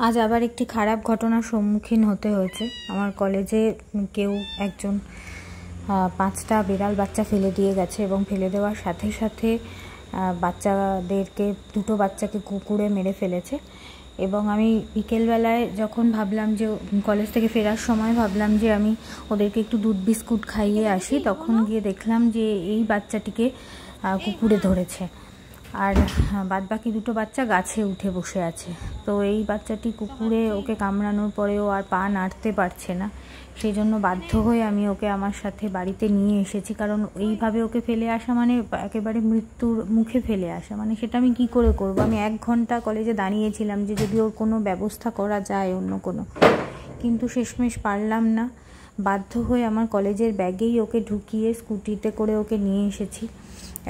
আজ আবার একটি খারাপ ঘটনার সম্মুখীন হতে হয়েছে। আমার কলেজে কেউ একজন 5টা বিড়াল বাচ্চা ফেলে দিয়ে গেছে এবং ফেলে দেওয়ার সাথে সাথে বাচ্চাদেরকে 2টো বাচ্চাকে কুকুরে মেরে ফেলেছে। এবং আমি বিকেলবেলায় যখন ভাবলাম যে কলেজ থেকে ফেরার সময় ভাবলাম যে আমি ওদেরকে একটু দুধ বিস্কুট খাইয়ে আসি, তখন গিয়ে দেখলাম যে এই বাচ্চাটিকে কুকুরে ধরেছে আর বাদবাকি 2টো বাচ্চা গাছে উঠে বসে আছে। তো এই বাচ্চাটি কুকুরে ওকে কামড়ানোর পরেও আর পা নাড়তে পারছে না, সেই জন্য বাধ্য হয়ে আমি ওকে আমার সাথে বাড়িতে নিয়ে এসেছি। কারণ এইভাবে ওকে ফেলে আসা মানে একেবারে মৃত্যুর মুখে ফেলে আসা, মানে সেটা আমি কি করে করব। আমি 1 ঘন্টা কলেজে দাঁড়িয়েছিলাম যে যদি ওর কোনো ব্যবস্থা করা যায় অন্য কোনো, কিন্তু শেষমেশ পারলাম না। বাধ্য হয়ে আমার কলেজের ব্যাগেই ওকে ঢুকিয়ে স্কুটিতে করে ওকে নিয়ে এসেছি।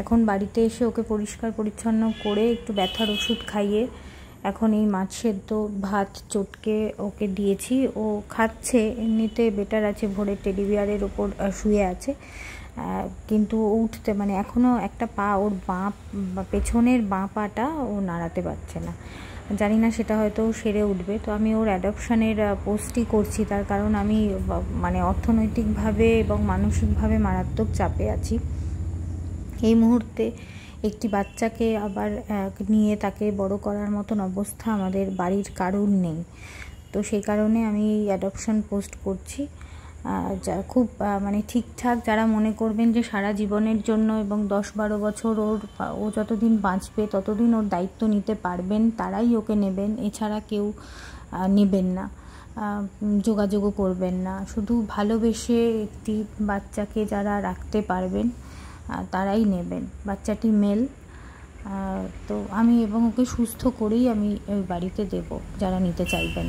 এখন বাড়িতে এসে ওকে পরিষ্কার পরিচ্ছন্ন করে একটু ব্যথার ওষুধ খাইয়ে এখন এই মাছ সেদ্ধ ভাত চটকে ওকে দিয়েছি। ও খাচ্ছে, এমনিতে বেটার আছে, ভোরে টেডি বিয়ারের ওপর শুয়ে আছে, কিন্তু উঠতে মানে এখনও একটা পা, ওর পেছনের বাঁ পাটা ও নাড়াতে পারছে না। জানি না সেটা হয়তো সেরে উঠবে। তো আমি ওর অ্যাডপশানের পোস্টই করছি, তার কারণ আমি মানে অর্থনৈতিকভাবে এবং মানসিকভাবে মারাত্মক চাপে আছি। এই মুহূর্তে একটি বাচ্চাকে আবার নিয়ে তাকে বড় করার মতন অবস্থা আমাদের বাড়ির কারুর নেই। তো সেই কারণে আমি এই অ্যাডপশন পোস্ট করছি। যা খুব মানে ঠিকঠাক যারা মনে করবেন যে সারা জীবনের জন্য এবং 10-12 বছর ও যতদিন বাঁচবে ততদিন ওর দায়িত্ব নিতে পারবেন তারাই ওকে নেবেন, এছাড়া কেউ নেবেন না, যোগাযোগও করবেন না। শুধু ভালোবেসে একটি বাচ্চাকে যারা রাখতে পারবেন তারাই নেবেন। বাচ্চাটি মেল, তো আমি এবং ওকে সুস্থ করেই আমি বাড়িতে দেব যারা নিতে চাইবেন।